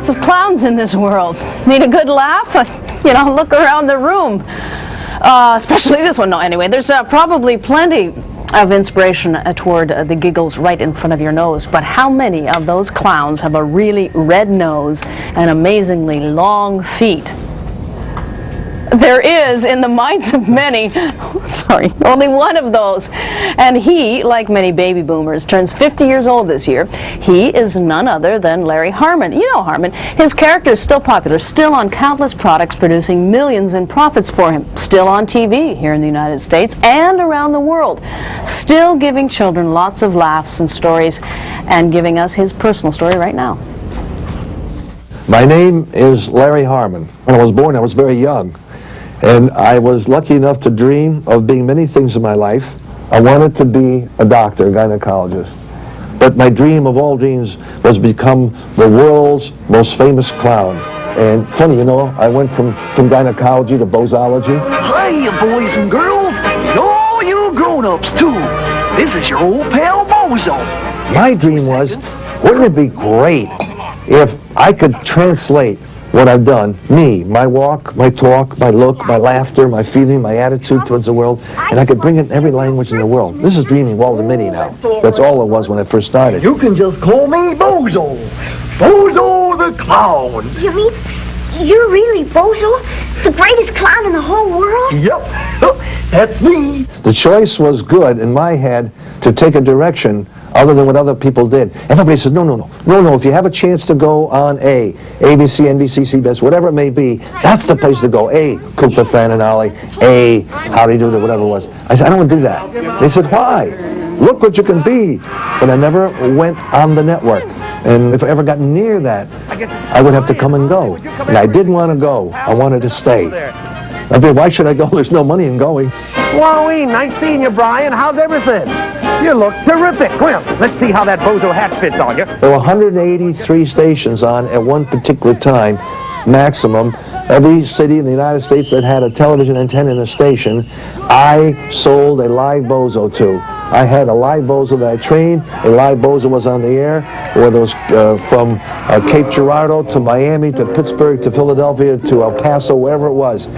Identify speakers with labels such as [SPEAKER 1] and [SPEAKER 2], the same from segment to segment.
[SPEAKER 1] lots of clowns in this world. Need a good laugh? You know, look around the room. Especially this one. No, anyway, there's probably plenty of inspiration toward the giggles right in front of your nose. But how many of those clowns have a really red nose and amazingly long feet? There is, in the minds of many, sorry, only one of those. And he, like many baby boomers, turns 50 years old this year. He is none other than Larry Harmon. You know Harmon. His character is still popular, still on countless products, producing millions in profits for him. Still on TV here in the United States and around the world. Still giving children lots of laughs and stories, and giving us his personal story right now.
[SPEAKER 2] My name is Larry Harmon. When I was born, I was very young. And I was lucky enough to dream of being many things in my life. I wanted to be a doctor, a gynecologist. But my dream of all dreams was to become the world's most famous clown. And funny, you know, I went from gynecology to bozology.
[SPEAKER 3] Hi, boys and girls, and all you grown-ups, too. This is your old pal Bozo.
[SPEAKER 2] My dream was, wouldn't it be great if I could translate what I've done, me, my walk, my talk, my look, my laughter, my feeling, my attitude towards the world, and I could bring it in every language in the world. This is dreaming Walter Mitty now. That's all it was when I first started.
[SPEAKER 3] You can just call me Bozo. Bozo the Clown.
[SPEAKER 4] You mean you're really Bozo? The greatest clown in the whole world?
[SPEAKER 3] Yep, that's me.
[SPEAKER 2] The choice was good in my head to take a direction other than what other people did. Everybody says, no, if you have a chance to go on ABC, NBC, CBS, whatever it may be, that's the place to go. Kukla, Fan and Ollie, Howdy Doody, whatever it was. I said, I don't want to do that. They said, why? Look what you can be. But I never went on the network. And if I ever got near that, I would have to come and go. And I didn't want to go. I wanted to stay. I mean, why should I go? There's no money in going.
[SPEAKER 5] Wowee, nice seeing you, Brian. How's everything? You look terrific. Come here, let's see how that Bozo hat fits on you.
[SPEAKER 2] There were 183 stations on at one particular time, maximum. Every city in the United States that had a television antenna in a station, I sold a live Bozo to. I had a live Bozo that I trained. A live Bozo was on the air, whether it was from Cape Girardeau to Miami to Pittsburgh to Philadelphia to El Paso, wherever it was.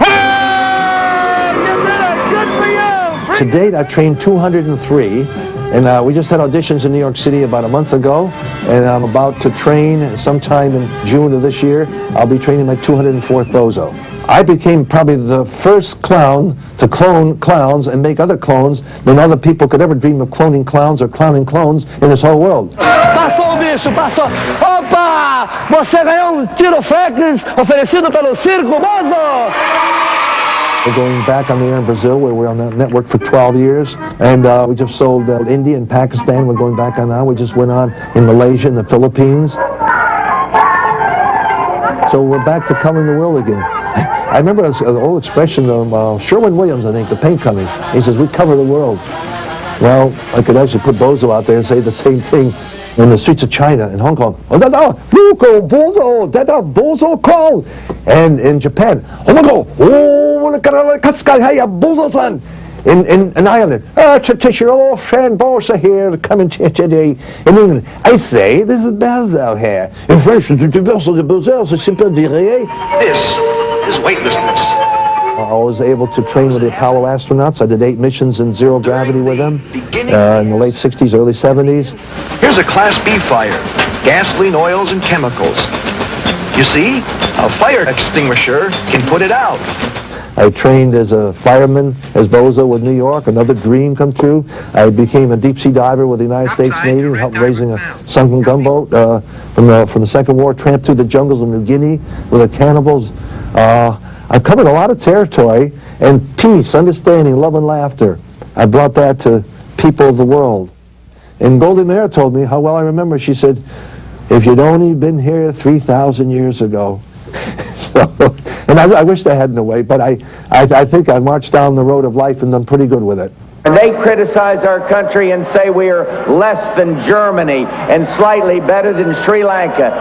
[SPEAKER 2] To date, I've trained 203, and we just had auditions in New York City about a month ago, and I'm about to train sometime in June of this year. I'll be training my 204th Bozo. I became probably the first clown to clone clowns and make other clones than other people could ever dream of cloning clowns or clowning clones in this whole world.
[SPEAKER 5] Passou, bicho, passou. Opa! Você ganhou tiro Franklins oferecido pelo Circo Bozo!
[SPEAKER 2] We're going back on the air in Brazil, where we're on that network for 12 years. And we just sold India and Pakistan. We're going back on now. We just went on in Malaysia and the Philippines. So we're back to covering the world again. I remember an old expression of Sherwin-Williams, I think, the paint company. He says, we cover the world. Well, I could actually put Bozo out there and say the same thing in the streets of China and Hong Kong. Oh, Bozo, Bozo call. And in Japan, oh my God, Bozo-san. In Ireland, it's your old friend Bozo here coming today. In England, I say, this is Bozo here. In French, Bozo, c'est simple de dire.
[SPEAKER 3] This is weightlessness.
[SPEAKER 2] I was able to train with the Apollo astronauts. I did 8 missions in zero gravity with them in the late 60s, early 70s.
[SPEAKER 3] Here's a Class B fire, gasoline, oils, and chemicals. You see, a fire extinguisher can put it out.
[SPEAKER 2] I trained as a fireman, as Bozo with New York, another dream come true. I became a deep sea diver with the United States Navy, helped raising a sunken gunboat from the Second War, tramped through the jungles of New Guinea with the cannibals. I've covered a lot of territory, and peace, understanding, love, and laughter. I brought that to people of the world. And Goldie Mayer told me how well I remember. She said, if you'd only been here 3,000 years ago. And I wished I hadn't away, but I think I marched down the road of life and done pretty good with it.
[SPEAKER 6] They criticize our country and say we are less than Germany and slightly better than Sri Lanka.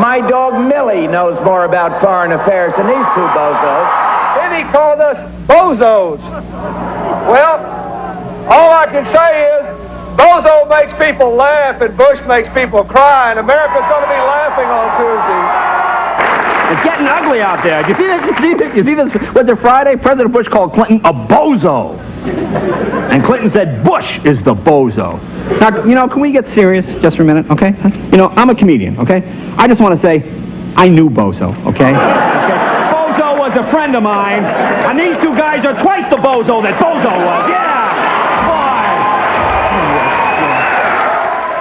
[SPEAKER 6] My dog Millie knows more about foreign affairs than these two bozos.
[SPEAKER 7] Then he called us bozos. Well, all I can say is Bozo makes people laugh and Bush makes people cry, and America's going to be laughing on Tuesday. It's getting ugly out there. You see this? You see this? What did Friday? President Bush called Clinton a bozo. And Clinton said Bush is the bozo. Now, you know, can we get serious just for a minute, okay? You know, I'm a comedian, okay? I just want to say, I knew Bozo, okay? Bozo was a friend of mine, and these two guys are twice the bozo that Bozo was. Yeah!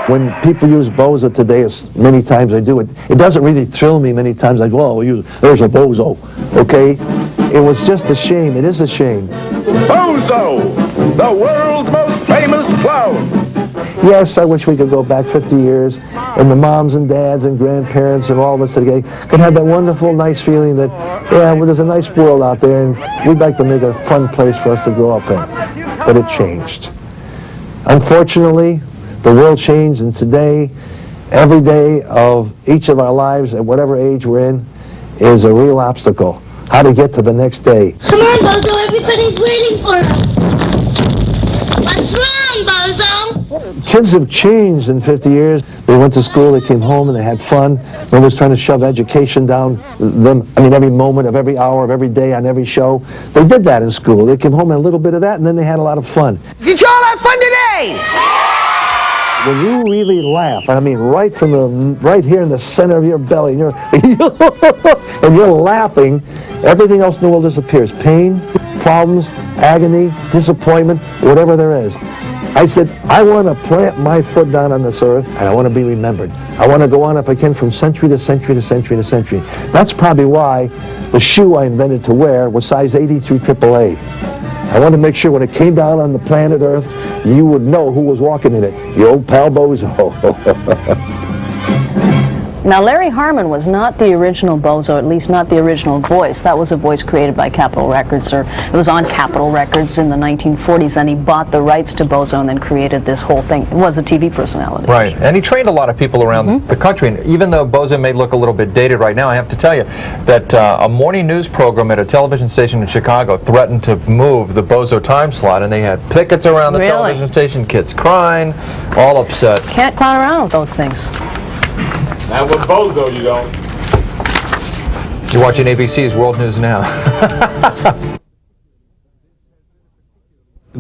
[SPEAKER 2] When people use bozo today, as many times I do, it doesn't really thrill me many times. Like, whoa, there's a bozo, okay? It was just a shame. It is a shame.
[SPEAKER 8] Bozo, the world's most famous clown.
[SPEAKER 2] Yes, I wish we could go back 50 years, and the moms and dads and grandparents and all of us today could have that wonderful, nice feeling that, yeah, well, there's a nice world out there, and we'd like to make a fun place for us to grow up in. But it changed. Unfortunately, the world changed, and today, every day of each of our lives, at whatever age we're in, is a real obstacle. How to get to the next day.
[SPEAKER 4] Come on, Bozo, everybody's waiting for us. What's wrong, Bozo?
[SPEAKER 2] Kids have changed in 50 years. They went to school, they came home, and they had fun. Nobody's trying to shove education down them. I mean, every moment of every hour of every day on every show. They did that in school. They came home and a little bit of that, and then they had a lot of fun.
[SPEAKER 5] Did y'all have fun today?
[SPEAKER 2] When you really laugh, I mean, right here in the center of your belly, and you're, and you're laughing, everything else in the world disappears. Pain, problems, agony, disappointment, whatever there is. I said, I want to plant my foot down on this earth, and I want to be remembered. I want to go on, if I can, from century to century to century to century. That's probably why the shoe I invented to wear was size 80 through AAA. I wanted to make sure when it came down on the planet Earth, you would know who was walking in it. Your old pal Bozo.
[SPEAKER 1] Now, Larry Harmon was not the original Bozo, at least not the original voice. That was a voice created by Capitol Records, or it was on Capitol Records in the 1940s, and he bought the rights to Bozo and then created this whole thing. It was a TV personality.
[SPEAKER 9] Right, and he trained a lot of people around the country, and even though Bozo may look a little bit dated right now, I have to tell you that a morning news program at a television station in Chicago threatened to move the Bozo time slot, and they had pickets around the television station, kids crying, all upset.
[SPEAKER 1] Can't clown around with those things.
[SPEAKER 8] Not with Bozo, you don't.
[SPEAKER 9] You're watching ABC's World News Now.